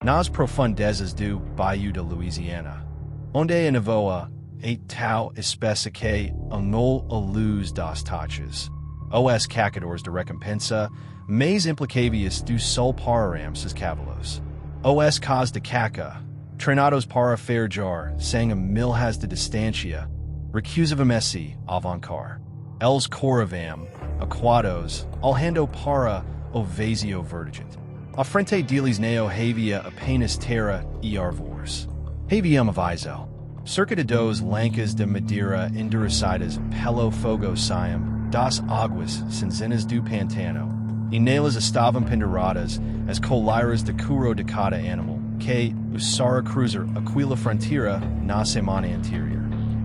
Nas profundezas do bayou de Louisiana. Onde a nevoa, a tau espécie que angol a luz das taxas. Os cacadores de recompensa, mais implicavius do sol pararam seus cavalos. Os cos de caca, treinados para farejar, sang a milhas de distancia, recusavam-se avancar. Els coravam, aquados, alhando para o vazio vertigente. A frente deles neo havia apenas terra e arvores. Haviam aviso. Cerca de dos lancas de madeira endurecidas pelo fogo saem das águas cinzentas do pantano, e nelas estavam penduradas as colheiras de couro de cada animal, que usara cruzar aquela fronteira na semana anterior.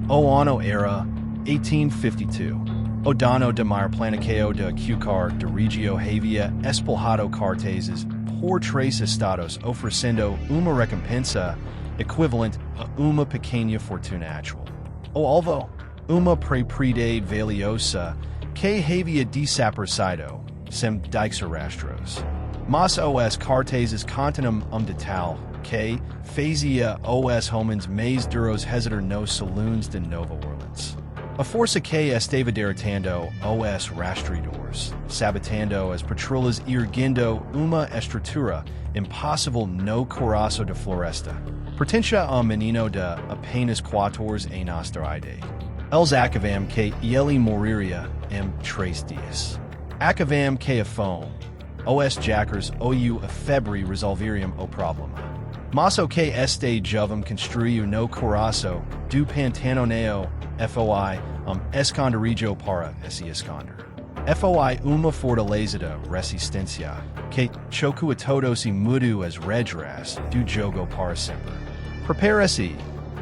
O ano era 1852. O dano de mar planiqueo de Cucar de Regio havia espalhado cartazes por tres estados oferecendo uma recompensa equivalente a uma pequena fortuna actual. O alvo, uma propriedade valiosa que havia desaparecido, sem deixar rastros. Mas os cartazes continham detalhe que fazia os homens mais duros hesitar nos saloons de Nova Orleans. A força que estava derrotando os rastreadores, sabotando as patrulhas e erguendo uma estrutura impossível no coração da floresta, pertencia a menino de apenas 14 anos de idade. Eles acavam que ele moriria em 3 dias. Acavam que a fome, os jackers ou a febre resolveriam o problema. Mas o que este jovem construiu no coração do pantano neo foi esconderijo para esse esconder. Foi uma fortaleza de resistência que chocou a todos e mudou as regras do jogo para sempre. Prepare-se,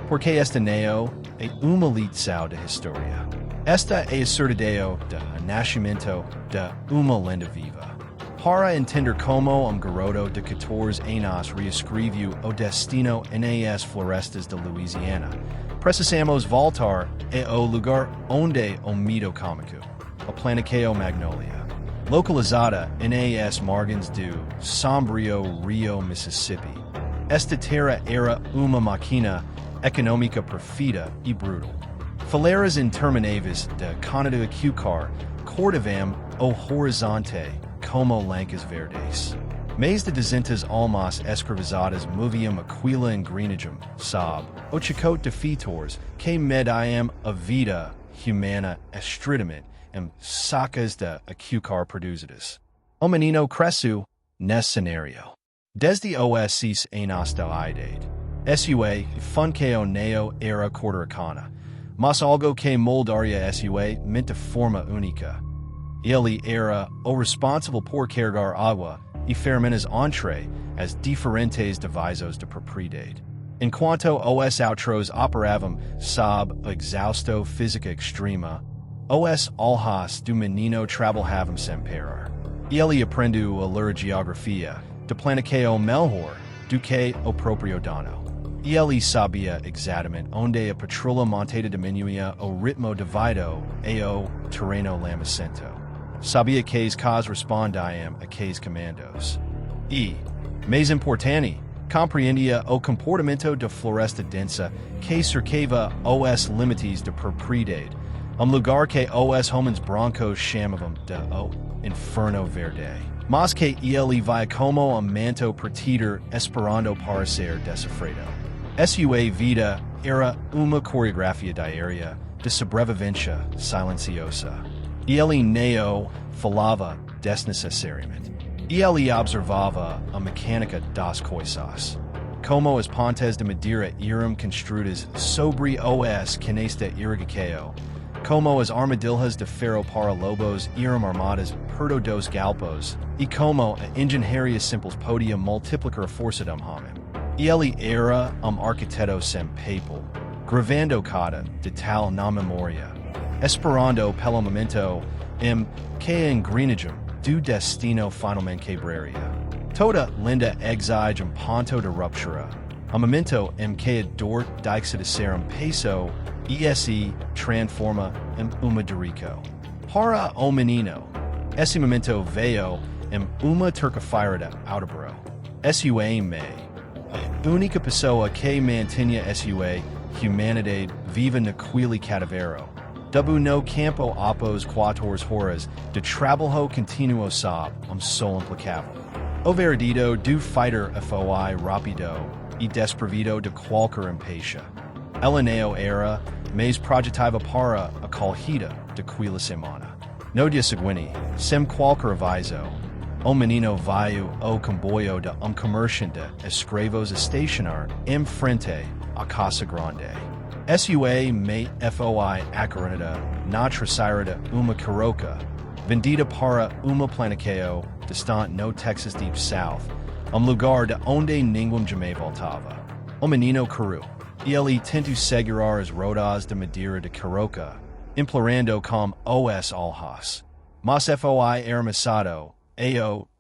porque este neo é uma lição da história. Esta é a certidão de nascimento de uma lenda viva. Para entender como garoto de 14 anos reescreveu o destino nas florestas de Louisiana, precisamos voltar ao lugar onde o mito cômico, a Plantation Magnolia, localizada nas margens do sombrio Rio Mississippi. Esta terra era uma máquina econômica perfeita e brutal. Fileiras intermináveis de cana cucar cortavam o horizonte como lancas verdes. Mais de 200 almas escravizadas moviam aquila engrenagem, sob o chicote de fitores que mediam a vida humana estritamente em sacas de cucar produzidas. O menino cresceu nesse cenário. Desde os 6 anos de idade, sua função neo era cortarcana, mas algo que moldaria sua mente de forma única. Ele era o responsável por carregar água e fermentas entre as diferentes divisões de propriedade. Enquanto os outros operavam sob exausto física extrema, os olhos do menino trabalhavam sem parar. Ele aprendeu a ler geografia de planiqueo melhor do que o próprio dono. Ele sabia exatamente onde a patrulha montada diminuía o ritmo devido ao terreno lamacento. Sabia que as cos respondiam a que comandos. E, mais importante, compreendia o comportamento da floresta densa que cercava os limites de propriedade, lugar que os homens brancos chamavam de o Inferno Verde. Mas que ele vai como manto partido esperando para ser decifrado. Sua vida era uma coreografia diária de sobrevivência silenciosa. Ele não falava desnecessariamente. Ele observava a mecânica das coisas. Como as pontes de madeira eram construídas sobre os canes de irrigação. Como as armadilhas de ferro para lobos eram armadas por dos galpos. E como a engenharia simples podia multiplicar a força do homem. Ele era arquiteto sem papel, gravando cada detalhe na memória, esperando pelo momento que engrenagem do destino finalmente quebraria. Toda lenda exige ponto de ruptura, momento que a dor deixa de ser peso e se transforma em uma dorico. Para o menino, esse momento veio uma terça-feira de outubro. Sua mãe, Única pessoa que mantinha sua humanidade viva naquele cativeiro. Dubu no campo após 4 horas de trabalho continuo sob sol implacável. O veredito do fighter foi rápido e desprovido de qualquer impatiência. Elineo era, mas projetiva para a corrida daquela semana. No dia seguinte, sem qualquer aviso, o menino veio ao comboio de comércio de escravos estacionar em frente à Casa Grande. Sua me foi acarinada na traseira de uma carroça, vendida para uma plantação distante no Texas Deep South, lugar de onde ninguém jamais voltava. O menino correu, e ele tentou segurar as rodas de madeira de carroça, implorando com os olhos. Mas foi arremessado,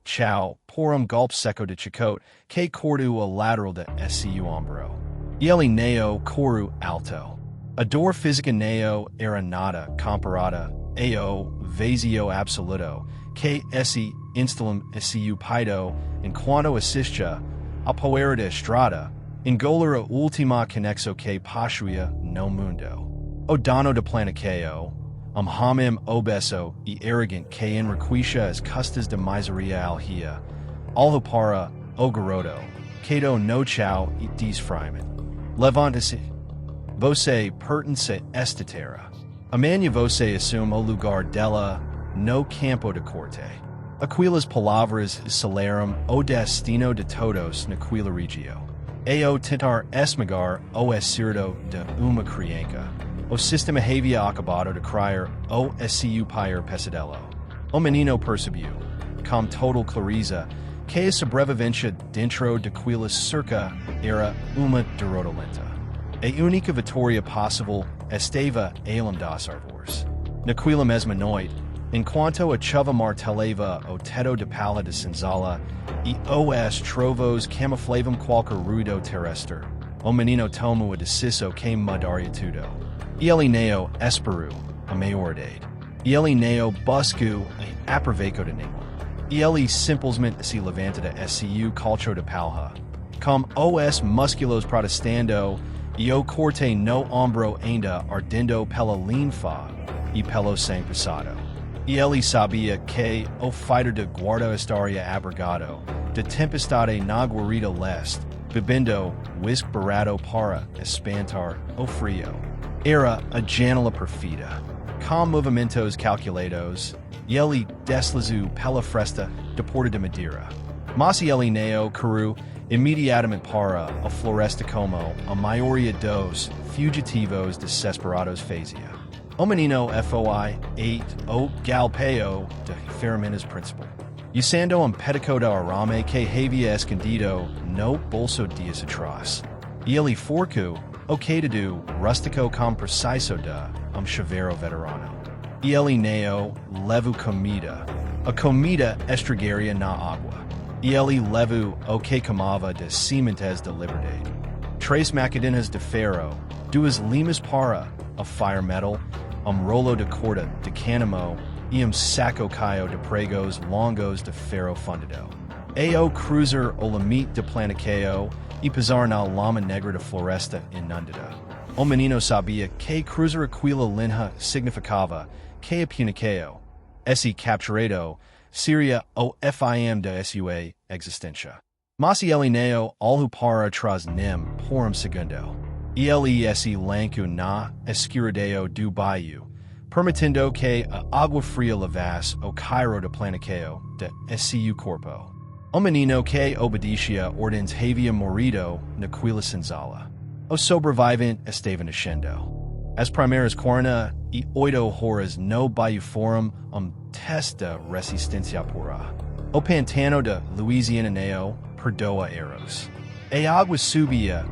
tchau, por golpe seco de chicote que cortou o lateral de seu ombro. E ele não correu alto. A dor física não era nada comparada ao vazio absoluto que esse instalam seu peito enquanto assistia a poeira da estrada, engolir a última conexão que possuía no mundo. O dono de plantação, homem obeso e arrogante que enriquecia as custas de miseria alheia, olhou para o garoto, que no tchau e desfraimento. Levante-se. Você pertence a esta terra. Amanhã você assume o lugar dela no campo de corte. Aquelas palavras celeram o destino de todos naquela região. O tentar esmagar o acerto de uma criança. O sistema havia acabado de criar o seu pior pesadelo. O menino percebeu, com total clareza, que a sobrevivência dentro daquela cerca era uma derrota lenta. A única vitória possível estava além das árvores. Naquela mesma noite, enquanto a chuva martelava o teto de palha de senzala e os trovos camuflavam qualquer ruído terrestre, o menino tomou a decisão que mudaria tudo. E ele não esperou a maioridade. E ele não buscou a aproveito de ninguém. E ele simplesmente se levanta de seu colcho de palha, com os músculos protestando e o corte no ombro ainda ardendo pela linfa e pelo sangue passado. E ele sabia que o fighter de guarda estaria abrigado de tempestade na guarida leste, bebendo whisky barato para espantar o frio. Era a janela perfeita, com movimentos calculados, e ele deslizou pela fresta de porta de madeira. Mas ele não correu imediatamente para a floresta como a maioria dos fugitivos desesperados fazia. O menino foi o galpeio de ferramentas principal, usando petticoat de arame que havia escondido no bolso dias atrás. E ele forcou o queidado rústico com preciso de chaveiro veterano. E ele não levou comida. A comida estragaria na água. E ele levou o que chamava de sementes de liberdade. 3 macadenas de ferro, 2 limas para a fire metal, rolo de corda de cânamo e saco caio de pregos longos de ferro fundido. O cruiser o limite de plantação e pisar na lama negra de floresta inundada. O menino sabia que cruzar aquela linha significava que a punição, esse capturado, seria o fim da sua existência. Mas ele não olhou para trás nem por segundo. E ele esse lanco na escuridão do bayou, permitindo que a água fria levasse o cairo de plantação de seu corpo. O menino que obedecia ordens havia morrido naquela senzala. O sobrevivente estava nascendo. As primeiras 48 horas no bayou foram teste de resistência pura. O pantano de Louisiana não perdoa erros. A água subia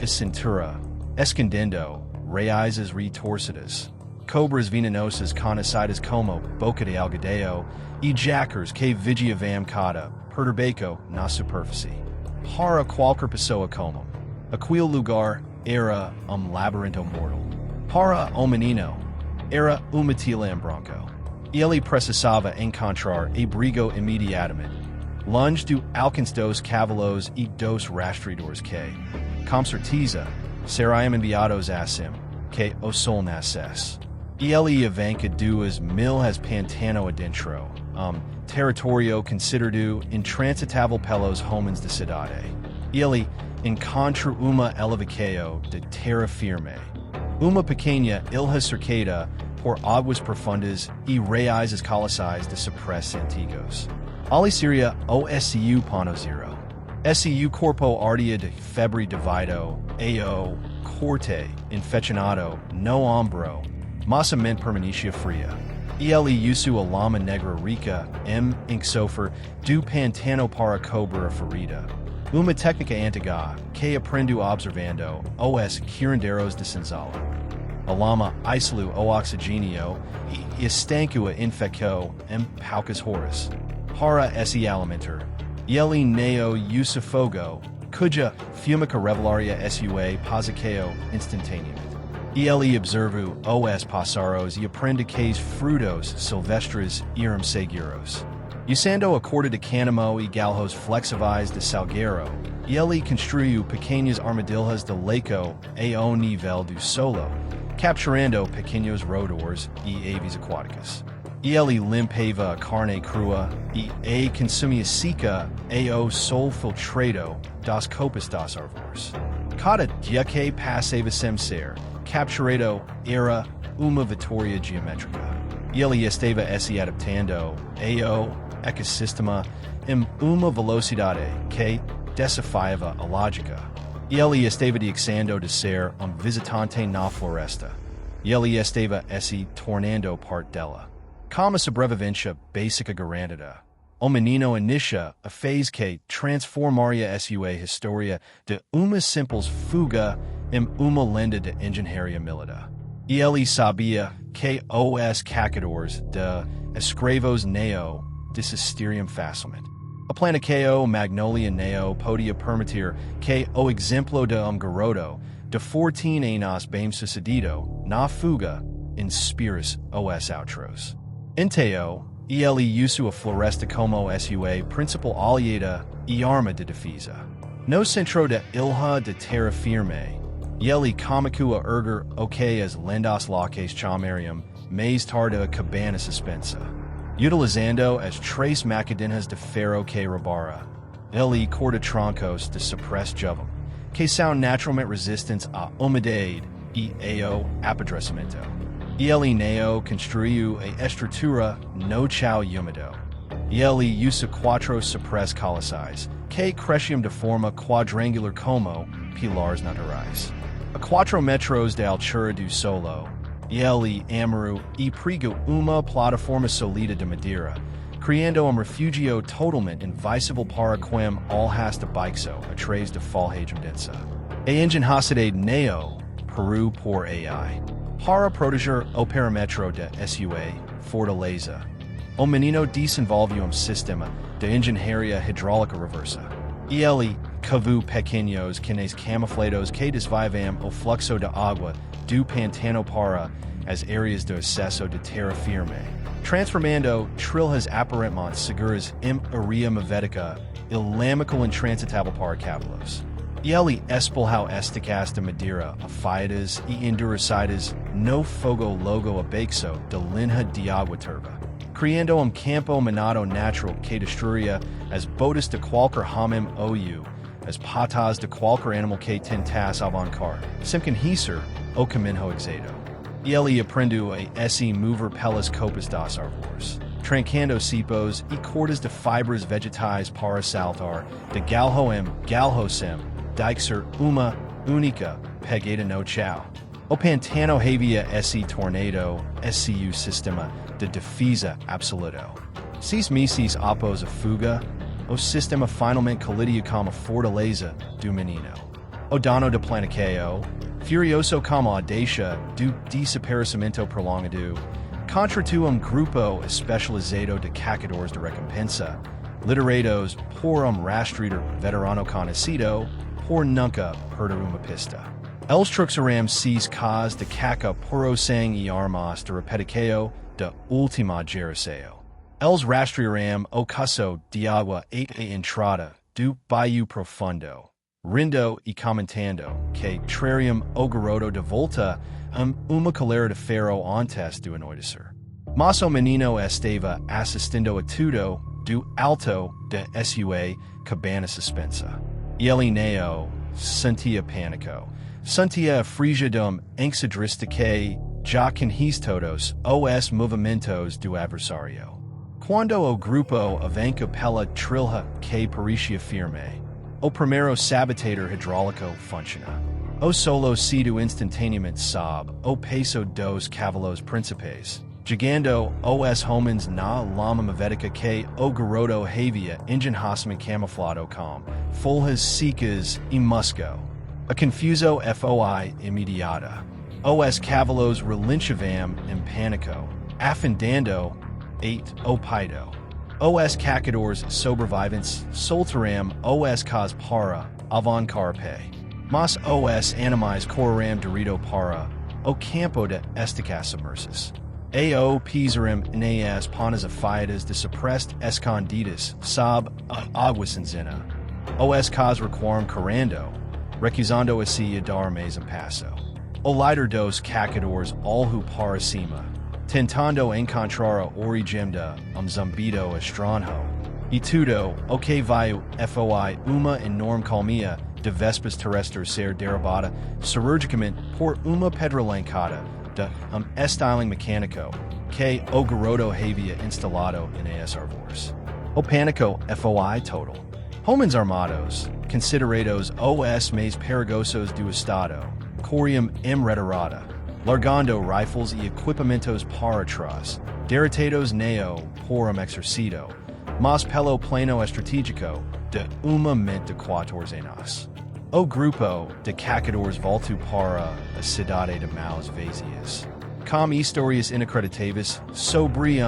a cintura, escondendo raízes retorcidas, cobras venenosas conhecidas como boca de algodão e jackers que vigiavam cada perturbação na superfície. Para qualquer pessoa comum, aquele lugar era labirinto mortal. Para o menino, era uma tila em branco. Ele precisava encontrar abrigo imediatamente. Lunge do alkins dos cavalos e dos rastreadores que, com certeza, seriam enviados assim, que o sol nascesse. Ele avanca duas milhas pantano adentro, território considerado intransitável pelos homens da cidade. Ele encontra uma elevação de terra firme, uma pequena ilha cercada por águas profundas e raízes colossais de cypresses antigos. Ali seria o SU.0. SU corpo ardia de febre devido ao corte infeccionado no ombro, massamente permanecia fria. Ele usa a lama negra rica enxofre do pantano para cobrir a ferida. Uma técnica antiga que aprendo observando os curanderos de senzala. A lama isolu o oxigênio e estancua infecção poucas horas. Para esse alimentar, ele neo usa fogo, cuja fumica revelaria sua posicao instantaneamente. Ele observa os pássaros e aprende que frutos silvestres eram seguros. Usando a corda de cânamo e galhos flexíveis de salgueiro, ele construiu pequenas armadilhas de leco ao nível do solo, capturando pequenos roedores e aves aquáticas. Ele limpava a carne crua e a consumia seca ao sol filtrado das copas das árvores. Cada dia que passava sem ser capturado era uma vitória geométrica. Ele estava se adaptando ao ecossistema em uma velocidade que desafiava a lógica. Ele estava deixando de ser visitante na floresta. Ele estava se tornando parte dela. Como a sobrevivência básica garantida, o menino inicia a fase que transformaria sua história de uma simples fuga em uma lenda de engenharia militar. Ele sabia que os caçadores de escravos neo desistiriam facilmente. A plantação magnolia neo podia permitir que o exemplo de garoto de 14 anos bem sucedido na fuga inspirasse os outros. Então, ele usa a floresta como sua principal aliada e arma de defesa. No centro da ilha de terra firme, ele começou a erguer o que as lendas locais chamariam mais tarde a cabana suspensa. Utilizando as três macadenas de ferro que rebara, ele corta troncos de cypress jovem, que são naturalmente resistentes à umidade e ao apodrecimento. Ele neo construiu a estrutura no chão úmido. Ele usa quatro cypress colossais, que cresciam de forma quadrangular como pilares naturais. A 4 metros de altura do solo, ele amarrou e pregou uma plataforma sólida de madeira, criando refúgio totalmente invisível para quem alhasta baixo atrás de folhagem densa. A engenhosidade neo peru por AI. Para proteger o perímetro de sua fortaleza, o menino desenvolveu sistema de engenharia hidráulica reversa. Ele cavou pequenos canais camuflados que desviavam o fluxo de água do pantano para as áreas de acesso de terra firme, transformando trilhas aparentemente seguras em área mavética ilâmico intransitável para cavalos. Ele espalhou esticas de madeira afiadas e endurecidas no fogo logo abaixo de linha de água turva, criando campo minado natural que destruía as botas de qualquer homem ou as patas de qualquer animal que tentasse avancar, sem conhecer o caminho exato. Ele aprendeu a se mover pelas copas das árvores, trancando cipós e cordas de fibras vegetais para saltar de galho em galho sem deixar uma única pegada no chão. O pantano havia esse tornado, esse sistema de defesa absoluto. 6 meses após a fuga, o sistema finalmente colidiu com a fortaleza do menino. O dono da plantação, furioso com a audácia do desaparecimento prolongado, contratou grupo especializado de caçadores de recompensa, liderados por rastreador veterano conhecido por nunca perder uma pista. Eles truxaram 6 cas de caca por o sangue e armas de repetição da última geração. Els rastriaram o caso de agua e entrada do bayou profundo. Rindo e comentando que trarium o garoto de volta uma colera de ferro antes do anoitecer. Mas o menino estava assistindo a tudo do alto de sua cabana suspensa. Ele neo sentia pânico. Sentia frigidum anxidristique já conhece todos os movimentos do adversário. Quando o grupo avança pela trilha que parecia firme, o primeiro sabotator hidráulico funciona. O solo sido instantaneamente sob o peso dos cavalos principais, chegando os homens na lama mavética que o garoto havia engenhosamente camuflado com folhas secas e musgo. A confuso foi imediata. Os cavalos relinchavam em pânico, afundando o paido. Os cacadores sobreviventes soltaram os cos para avancarpe. Mas os animais correram direito para o campo de estacaçamerses. O pisaram nas panas afiadas de suppressed escondidas sob a água cinzenta. Os cos recuaram correndo, recusando assim a dar mais passo. O líder dos cacadores olhou para cima, tentando encontrar a origem de zumbido estranho. E tudo o que veio foi uma enorme calmia de vespas terrestres ser derrubada cirurgicamente por uma pedrolancada de estiling mecânico que o garoto havia instalado nas árvores. O pânico foi total. Homens armados, considerados os mais perigosos do estado, corriam em retirada, largando rifles e equipamentos para trás, derrotados neo por exercício, mas pelo plano estratégico de uma mente de 14 anos. O grupo de cacadores voltou para a cidade de mãos vazias, com histórias inacreditáveis sobre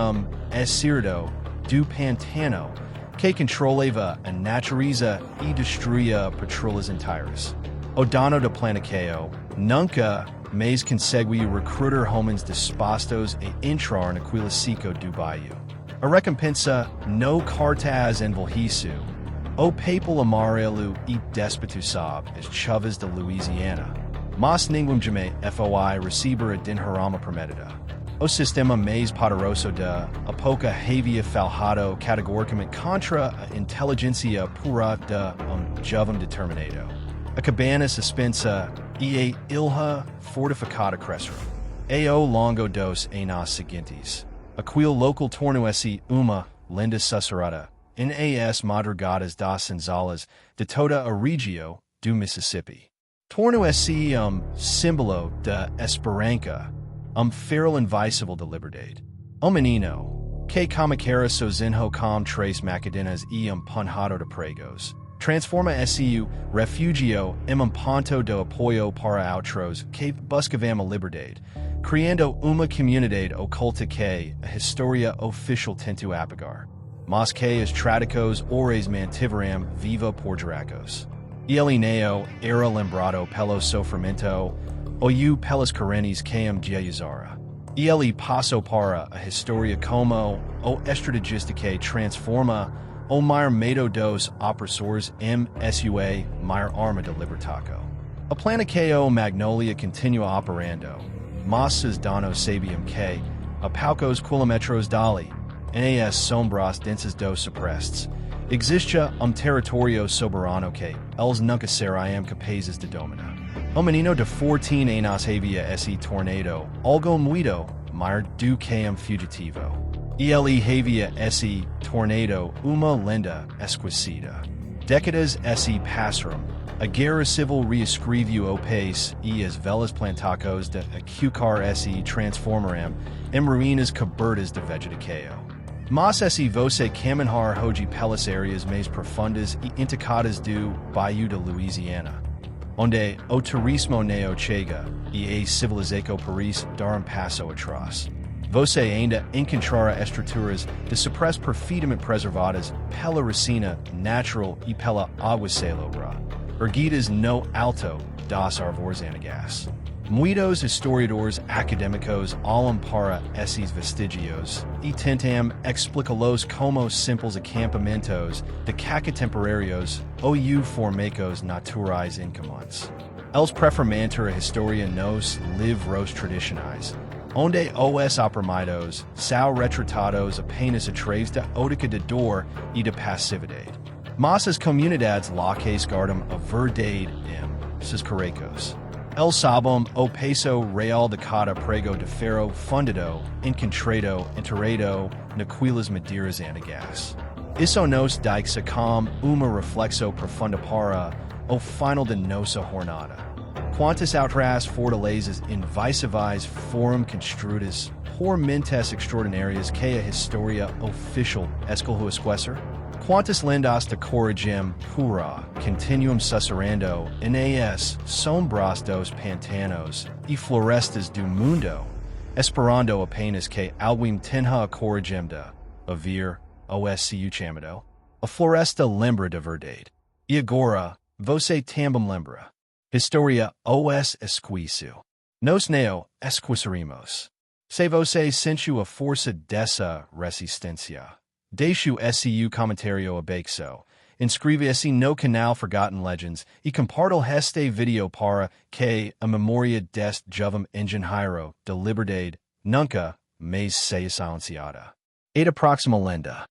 escirdo do pantano que controlava a natureza e destruía patrulhas inteiras. O dono do Plantation nunca mais conseguiu recrutar homens dispostos a entrar naquele ciclo do bayou. A recompensa no cartaz envolviço. O papel amarelo e despeto sob as chuvas de Louisiana. Mas ninguém jamais foi receber a dinheirama prometida. O sistema mais poderoso da época havia falhado categoricamente contra a inteligência pura de jovem determinado. A cabana suspensa e a ilha fortificada cresceram. Ao longo dos anos seguintes, aquele local tornou-se uma lenda sussurrada nas madrugadas das senzalas de toda a região do Mississippi. Tornou-se símbolo da esperança, feral invisível de liberdade. O menino, que comicara sozinho com três macadenas e punhado de pregos, transforma-se refugio em ponto de apoio para outros que buscavam a liberdade, criando uma comunidade oculta que a história oficial tentou apagar, mas que os trágicos ores mantiveram viva por dracos. Ele neo era lembrado pelo sofrimento ou pelas correntes que geizara. Ele passou para a história como o estrategista que transforma o maior medo dos opressores em sua maior arma de libertaco. A plana que o Magnolia continua operando, mas os danos sabiam que, a poucos quilômetros dali, nas sombras densas dos supprestes, existe território soberano que eles nunca serão capazes de dominar. O menino de 14 anos havia esse tornado algo muito maior do que fugitivo. E ele havia esse tornado uma lenda esquecida. Décadas se passaram. A guerra civil reescreveu o país e as velas plantacos de acucar se transformaram em ruínas cobertas de vegetação. Mas se você caminhar hoje pelas áreas mais profundas e intricadas do bayou de Louisiana, onde o turismo neo chega e a civilização parece dar passo atrás, você ainda encontrará estruturas de suppress perfeitamente preservadas pela resina natural e pela água salobra, erguidas no alto das árvores anagas. Muitos historiadores académicos alam para esses vestigios, e tentam explicar-los como simples acampamentos de cacatemporários ou formatos naturais incomuns. Eles preferem manter a história nos livros tradicionais, onde os oprimidos são retratados apenas através da ótica de dor e de passividade. Mas as comunidades locais guardam a verdade seus caracos. El sabem o peso real de cada prego de ferro fundado, encontrado, enterrado, naquilas madeiras antigas. Isso nos dice como uma reflexo profunda para o final de nossa jornada. Quantas outras fortalezas invisíveis foram construídas por mentes extraordinárias que a história oficial escolheu esquecer? Quantas lendas de coragem pura continuam sussurrando nas sombras dos pantanos e florestas do mundo, esperando apenas que alguém tenha a coragem de ouvir o chamado? A floresta lembra da verdade. E agora, você também lembra. História os esqueceu. Nós não esqueceremos. Se você sentiu a força dessa resistência, deixe o seu comentário abaixo, inscreva-se no canal Forgotten Legends e compartilhe este vídeo para que a memória deste jovem engenheiro de liberdade nunca mais seja silenciada. E a próxima lenda.